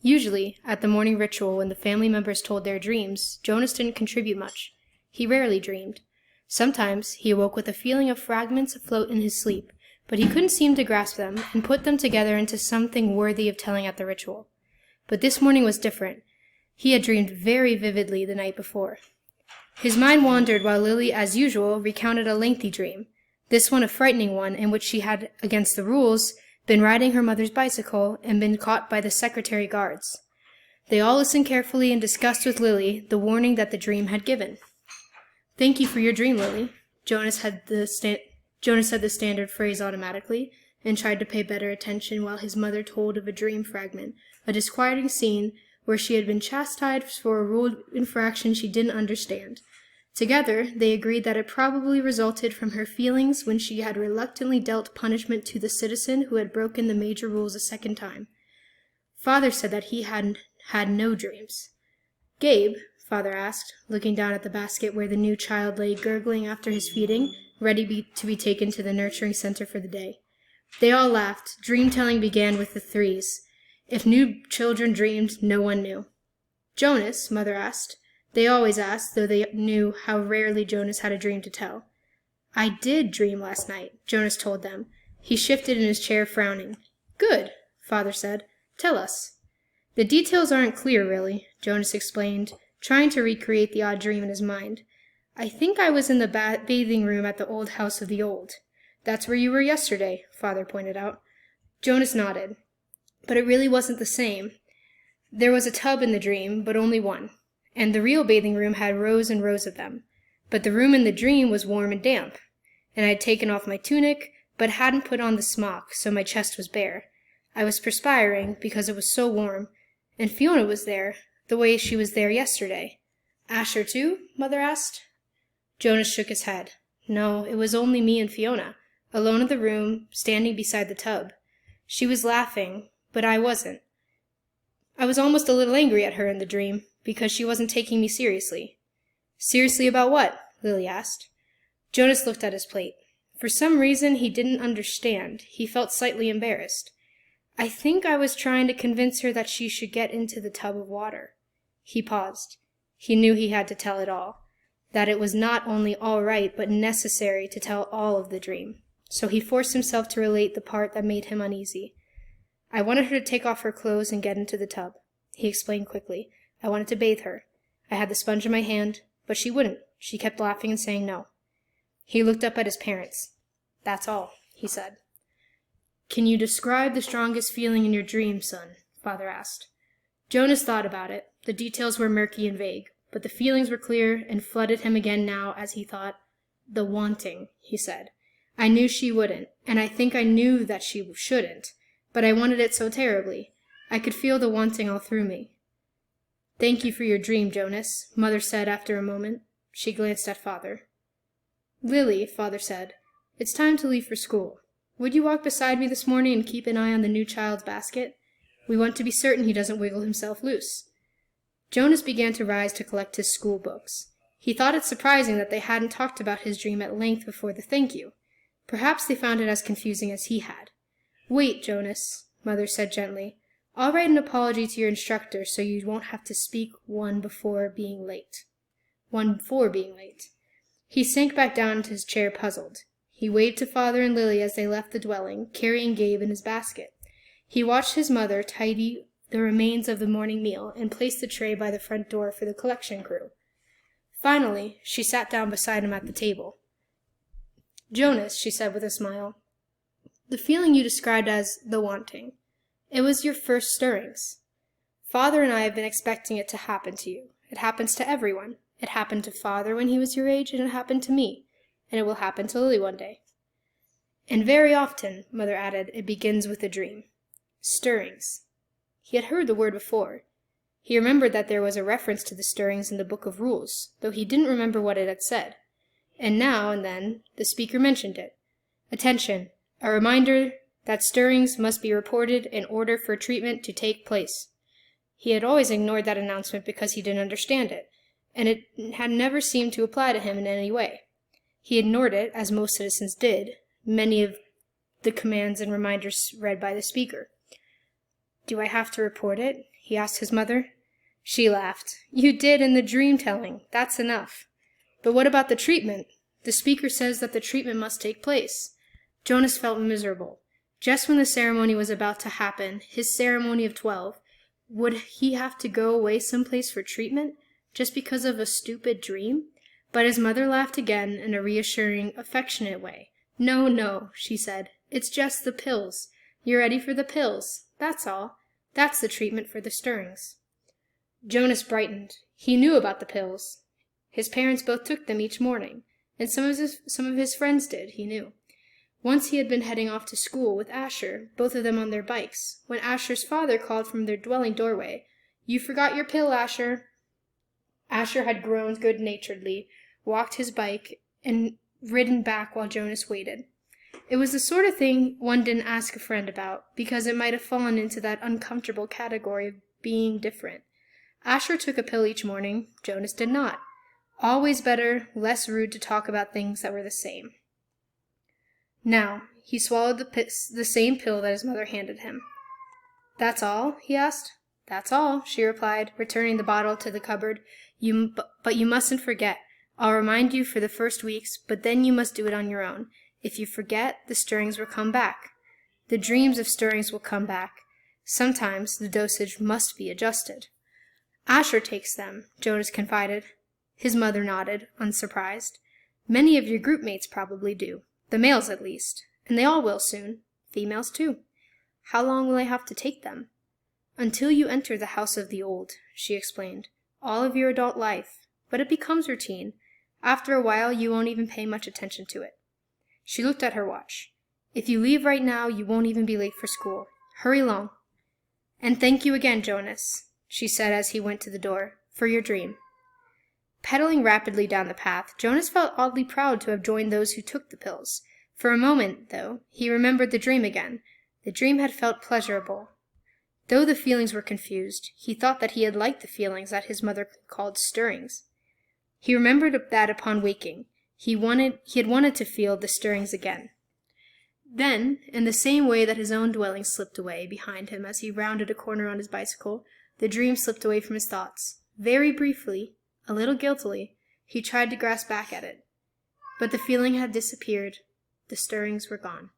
Usually, at the morning ritual when the family members told their dreams, Jonas didn't contribute much. He rarely dreamed. Sometimes he awoke with a feeling of fragments afloat in his sleep, but he couldn't seem to grasp them and put them together into something worthy of telling at the ritual. But this morning was different. He had dreamed very vividly the night before. His mind wandered while Lily, as usual, recounted a lengthy dream, this one a frightening one in which she had, against the rules, been riding her mother's bicycle and been caught by the secretary guards. They all listened carefully and discussed with Lily the warning that the dream had given. "Thank you for your dream, Lily." Jonas said the standard phrase automatically and tried to pay better attention while his mother told of a dream fragment, a disquieting scene where she had been chastised for a rule infraction she didn't understand. Together, they agreed that it probably resulted from her feelings when she had reluctantly dealt punishment to the citizen who had broken the major rules a second time. Father said that he had had no dreams. "Gabe," Father asked, looking down at the basket where the new child lay gurgling after his feeding, ready to be taken to the nurturing center for the day. They all laughed. Dream-telling began with the threes. If new children dreamed, no one knew. "Jonas," Mother asked. They always asked, though they knew how rarely Jonas had a dream to tell. "I did dream last night," Jonas told them. He shifted in his chair, frowning. "Good," Father said. "Tell us." "The details aren't clear, really," Jonas explained, trying to recreate the odd dream in his mind. "I think I was in the bathing room at the old house of the old." "That's where you were yesterday," Father pointed out. Jonas nodded. But it really wasn't the same. There was a tub in the dream, but only one. And the real bathing room had rows and rows of them. But the room in the dream was warm and damp. And I had taken off my tunic, but hadn't put on the smock, so my chest was bare. I was perspiring because it was so warm. And Fiona was there, the way she was there yesterday. "Asher too?" Mother asked. Jonas shook his head. No, it was only me and Fiona, alone in the room, standing beside the tub. She was laughing, but I wasn't. I was almost a little angry at her in the dream, because she wasn't taking me seriously. "Seriously about what?" Lily asked. Jonas looked at his plate. For some reason he didn't understand. He felt slightly embarrassed. "I think I was trying to convince her that she should get into the tub of water." He paused. He knew he had to tell it all, that it was not only all right but necessary to tell all of the dream. So he forced himself to relate the part that made him uneasy. "I wanted her to take off her clothes and get into the tub," he explained quickly. "I wanted to bathe her. I had the sponge in my hand, but she wouldn't. She kept laughing and saying no." He looked up at his parents. "That's all," he said. "Can you describe the strongest feeling in your dream, son?" Father asked. Jonas thought about it. The details were murky and vague, but the feelings were clear and flooded him again now as he thought. "The wanting," he said. "I knew she wouldn't, and I think I knew that she shouldn't, but I wanted it so terribly. I could feel the wanting all through me." "Thank you for your dream, Jonas," Mother said after a moment. She glanced at Father. "Lily," Father said, "it's time to leave for school. Would you walk beside me this morning and keep an eye on the new child's basket? We want to be certain he doesn't wiggle himself loose." Jonas began to rise to collect his school books. He thought it surprising that they hadn't talked about his dream at length before the thank you. Perhaps they found it as confusing as he had. "Wait, Jonas," Mother said gently. "I'll write an apology to your instructor so you won't have to speak one for being late." He sank back down into his chair, puzzled. He waved to Father and Lily as they left the dwelling, carrying Gabe in his basket. He watched his mother tidy the remains of the morning meal and place the tray by the front door for the collection crew. Finally, she sat down beside him at the table. "Jonas," she said with a smile, "the feeling you described as the wanting, it was your first stirrings. Father and I have been expecting it to happen to you. It happens to everyone. It happened to Father when he was your age, and it happened to me, and it will happen to Lily one day. And very often," Mother added, "it begins with a dream." Stirrings. He had heard the word before. He remembered that there was a reference to the stirrings in the Book of Rules, though he didn't remember what it had said. And now and then the speaker mentioned it. Attention! A reminder that stirrings must be reported in order for treatment to take place. He had always ignored that announcement because he didn't understand it, and it had never seemed to apply to him in any way. He ignored it, as most citizens did, many of the commands and reminders read by the speaker. "Do I have to report it?" he he asked his mother. She laughed. You did in the dream telling. That's enough. But what about the treatment? The speaker says that the treatment must take place. Jonas felt miserable. Just when the ceremony was about to happen, his ceremony of 12, would he have to go away someplace for treatment, just because of a stupid dream? But his mother laughed again in a reassuring, affectionate way. No, no, she said. It's just the pills. You're ready for the pills. That's all. That's the treatment for the stirrings. Jonas brightened. He knew about the pills. His parents both took them each morning, and some of his friends did, he knew. Once he had been heading off to school with Asher, both of them on their bikes, when Asher's father called from their dwelling doorway, "You forgot your pill, Asher." Asher had groaned good-naturedly, walked his bike, and ridden back while Jonas waited. It was the sort of thing one didn't ask a friend about, because it might have fallen into that uncomfortable category of being different. Asher took a pill each morning. Jonas did not. Always better, less rude to talk about things that were the same. Now, he swallowed the same pill that his mother handed him. "That's all?" he asked. "That's all," she replied, returning the bottle to the cupboard. But you mustn't forget. I'll remind you for the first weeks, but then you must do it on your own. If you forget, the stirrings will come back. The dreams of stirrings will come back. Sometimes the dosage must be adjusted." "Asher takes them," Jonas confided. His mother nodded, unsurprised. "Many of your group mates probably do. The males, at least. And they all will soon. Females, too." "How long will I have to take them?" "Until you enter the house of the old," she explained. "All of your adult life. But it becomes routine. After a while, you won't even pay much attention to it." She looked at her watch. "If you leave right now, you won't even be late for school. Hurry along." "And thank you again, Jonas," she said as he went to the door, "for your dream." Pedaling rapidly down the path, Jonas felt oddly proud to have joined those who took the pills. For a moment, though, he remembered the dream again. The dream had felt pleasurable. Though the feelings were confused, he thought that he had liked the feelings that his mother called stirrings. He remembered that upon waking, he had wanted to feel the stirrings again. Then, in the same way that his own dwelling slipped away behind him as he rounded a corner on his bicycle, the dream slipped away from his thoughts. Very briefly, a little guiltily, he tried to grasp back at it. But the feeling had disappeared. The stirrings were gone.